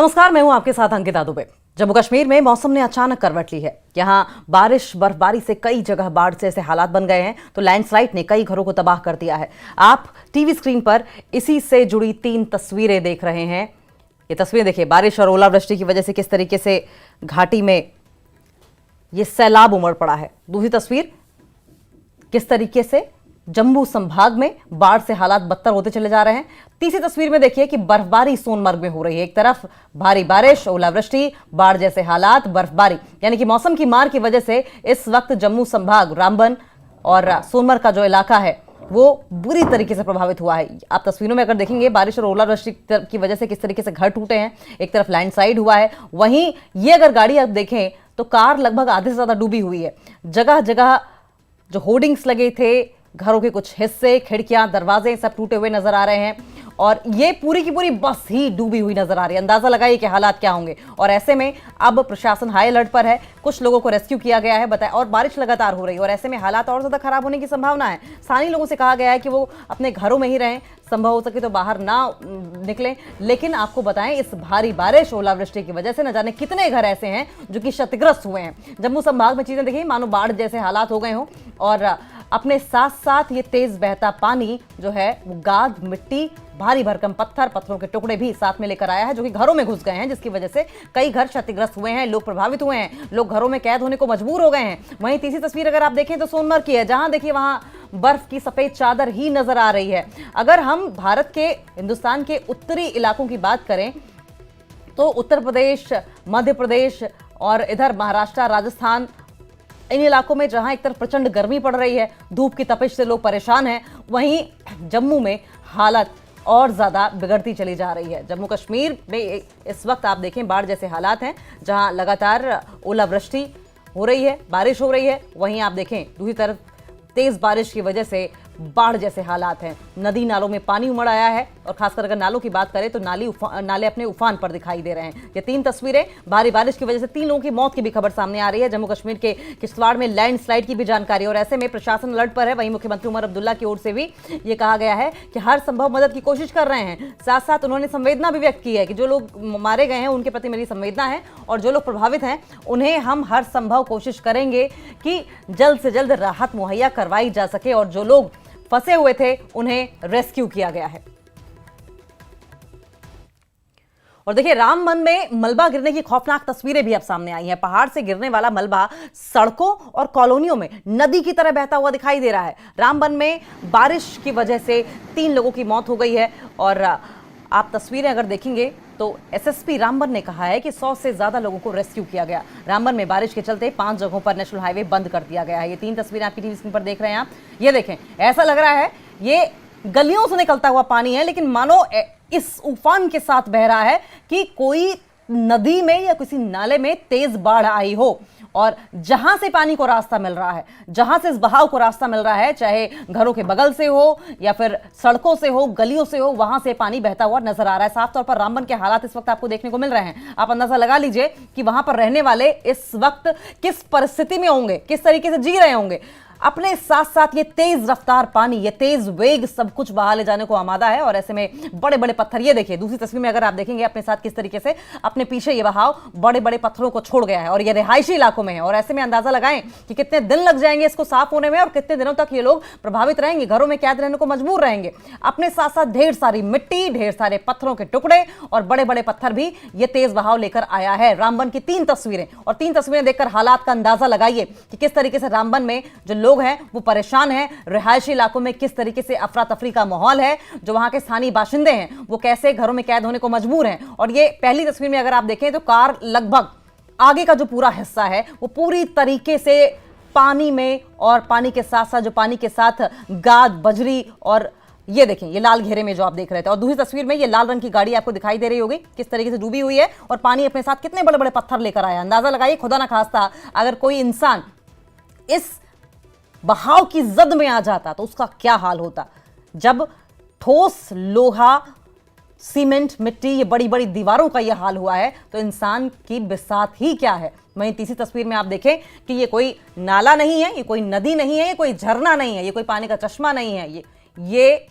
नमस्कार, मैं हूं आपके साथ अंकिता दुबे। जम्मू कश्मीर में मौसम ने अचानक करवट ली है। यहां बारिश बर्फबारी से कई जगह बाढ़ जैसे हालात बन गए हैं, तो लैंडस्लाइड ने कई घरों को तबाह कर दिया है। आप टीवी स्क्रीन पर इसी से जुड़ी 3 तस्वीरें देख रहे हैं। ये तस्वीरें देखिए, बारिश और ओलावृष्टि की वजह से किस तरीके से घाटी में ये सैलाब उमड़ पड़ा है। दूसरी तस्वीर, किस तरीके से जम्मू संभाग में बाढ़ से हालात बदतर होते चले जा रहे हैं। तीसरी तस्वीर में देखिए कि बर्फबारी सोनमर्ग में हो रही है। एक तरफ भारी बारिश, ओलावृष्टि, बाढ़ जैसे हालात, बर्फबारी, यानी कि मौसम की मार की वजह से इस वक्त जम्मू संभाग, रामबन और सोनमर्ग का जो इलाका है वो बुरी तरीके से प्रभावित हुआ है। आप तस्वीरों में अगर देखेंगे, बारिश और ओलावृष्टि की वजह से किस तरीके से घर टूटे हैं। एक तरफ लैंडस्लाइड हुआ है, वहीं ये अगर गाड़ी आप देखें तो कार लगभग आधे से ज्यादा डूबी हुई है। जगह जगह जो होर्डिंग्स लगे थे, घरों के कुछ हिस्से, खिड़कियां, दरवाजे सब टूटे हुए नजर आ रहे हैं और ये पूरी की पूरी बस ही डूबी हुई नजर आ रही है। अंदाजा लगाइए कि हालात क्या होंगे। और ऐसे में अब प्रशासन हाई अलर्ट पर है। कुछ लोगों को रेस्क्यू किया गया है, बताया, और बारिश लगातार हो रही है और ऐसे में हालात और ज्यादा खराब होने की संभावना है। स्थानीय लोगों से कहा गया है कि वो अपने घरों में ही रहें, संभव हो सके तो बाहर ना निकलें। लेकिन आपको बताएं, इस भारी बारिश, ओलावृष्टि की वजह से न जाने कितने घर ऐसे हैं जो कि क्षतिग्रस्त हुए हैं। जम्मू संभाग में चीजें देखिए मानो बाढ़ जैसे हालात हो गए हों और अपने साथ साथ ये तेज बहता पानी जो है वो गाद, मिट्टी, भारी भरकम पत्थरों के टुकड़े भी साथ में लेकर आया है, जो कि घरों में घुस गए हैं, जिसकी वजह से कई घर क्षतिग्रस्त हुए हैं, लोग प्रभावित हुए हैं, लोग घरों में कैद होने को मजबूर हो गए हैं। वहीं तीसरी तस्वीर अगर आप देखें तो सोनमर्ग की है, जहां देखिए वहां बर्फ की सफेद चादर ही नजर आ रही है। अगर हम भारत के, हिंदुस्तान के उत्तरी इलाकों की बात करें तो उत्तर प्रदेश, मध्य प्रदेश और इधर महाराष्ट्र, राजस्थान, इन इलाकों में जहां एक तरफ प्रचंड गर्मी पड़ रही है, धूप की तपिश से लोग परेशान हैं, वहीं जम्मू में हालत और ज्यादा बिगड़ती चली जा रही है। जम्मू कश्मीर में इस वक्त आप देखें बाढ़ जैसे हालात हैं, जहां लगातार ओलावृष्टि हो रही है, बारिश हो रही है। वहीं आप देखें दूसरी तरफ तेज बारिश की वजह से बाढ़ जैसे हालात हैं। नदी नालों में पानी उमड़ आया है और खासकर अगर नालों की बात करें तो नाले अपने उफान पर दिखाई दे रहे हैं। ये 3 तस्वीरें, भारी बारिश की वजह से 3 लोगों की मौत की भी खबर सामने आ रही है। जम्मू कश्मीर के किश्तवाड़ में लैंडस्लाइड की भी जानकारी, और ऐसे में प्रशासन अलर्ट पर है। वहीं मुख्यमंत्री उमर अब्दुल्ला की ओर से भी ये कहा गया है कि हर संभव मदद की कोशिश कर रहे हैं। साथ साथ उन्होंने संवेदना भी व्यक्त की है कि जो लोग मारे गए हैं उनके प्रति मेरी संवेदना है और जो लोग प्रभावित हैं उन्हें हम हर संभव कोशिश करेंगे कि जल्द से जल्द राहत मुहैया करवाई जा सके और जो लोग फंसे हुए थे उन्हें रेस्क्यू किया गया है। और देखिए, रामबन में मलबा गिरने की खौफनाक तस्वीरें भी अब सामने आई हैं। पहाड़ से गिरने वाला मलबा सड़कों और कॉलोनियों में नदी की तरह बहता हुआ दिखाई दे रहा है। रामबन में बारिश की वजह से 3 लोगों की मौत हो गई है और आप तस्वीरें अगर देखेंगे तो एसएसपी रामबन ने कहा है कि 100 से ज्यादा लोगों को रेस्क्यू किया गया। रामबन में बारिश के चलते 5 जगहों पर नेशनल हाईवे बंद कर दिया गया है। ये 3 तस्वीरें आपकी टीवी स्क्रीन पर देख रहे हैं आप। ये देखें, ऐसा लग रहा है ये गलियों से निकलता हुआ पानी है, लेकिन मानो इस उफान के साथ बह रहा है कि कोई नदी में या किसी नाले में तेज बाढ़ आई हो। और जहां से पानी को रास्ता मिल रहा है, जहां से इस बहाव को रास्ता मिल रहा है, चाहे घरों के बगल से हो या फिर सड़कों से हो, गलियों से हो, वहां से पानी बहता हुआ नजर आ रहा है। साफ तौर पर रामबन के हालात इस वक्त आपको देखने को मिल रहे हैं। आप अंदाजा लगा लीजिए कि वहां पर रहने वाले इस वक्त किस परिस्थिति में होंगे, किस तरीके से जी रहे होंगे। अपने साथ साथ ये तेज रफ्तार पानी, ये तेज वेग सब कुछ बहा ले जाने को आमादा है और ऐसे में बड़े बड़े पत्थर, ये देखिए दूसरी तस्वीर में अगर आप देखेंगे अपने साथ किस तरीके से अपने पीछे ये बहाव बड़े बड़े पत्थरों को छोड़ गया है और ये रिहायशी इलाकों में है। और ऐसे में अंदाजा लगाएं कि कितने दिन लग जाएंगे इसको साफ होने में और कितने दिनों तक ये लोग प्रभावित रहेंगे, घरों में कैद रहने को मजबूर रहेंगे। अपने साथ साथ ढेर सारी मिट्टी, ढेर सारे पत्थरों के टुकड़े और बड़े बड़े पत्थर भी ये तेज बहाव लेकर आया है। रामबन की 3 तस्वीरें, और 3 तस्वीरें देखकर हालात का अंदाजा लगाइए कि किस तरीके से रामबन में जो लोग हैं वो परेशान है। रिहायशी इलाकों में किस तरीके से अफरा तफरी का माहौल है, जो वहां के स्थानीय बाशिंदे हैं वो कैसे घरों में कैद होने को मजबूर हैं। और ये पहली तस्वीर में अगर आप देखें तो कार लगभग आगे का जो पूरा हिस्सा है वो पूरी तरीके से पानी में, और पानी के साथ साथ जो पानी के साथ गाद, बजरी, और ये देखें ये लाल घेरे में जो आप देख रहे थे। और दूसरी तस्वीर में ये लाल रंग की गाड़ी आपको दिखाई दे रही होगी किस तरीके से डूबी हुई है और पानी अपने साथ कितने बड़े बड़े पत्थर लेकर आया। अंदाजा लगाइए, खुदा ना खास्ता अगर कोई इंसान इस बहाव की जद में आ जाता तो उसका क्या हाल होता। जब ठोस लोहा, सीमेंट, मिट्टी, ये बड़ी बड़ी दीवारों का यह हाल हुआ है तो इंसान की बिसात ही क्या है। वहीं तीसरी तस्वीर में आप देखें कि ये कोई नाला नहीं है, ये कोई नदी नहीं है, ये कोई झरना नहीं है, ये कोई पानी का चश्मा नहीं है, ये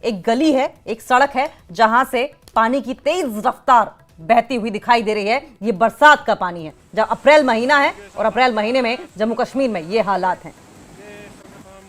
एक गली है, एक सड़क है जहां से पानी की तेज रफ्तार बहती हुई दिखाई दे रही है। ये बरसात का पानी है, जब अप्रैल महीना है और अप्रैल महीने में जम्मू कश्मीर में ये हालात हैं।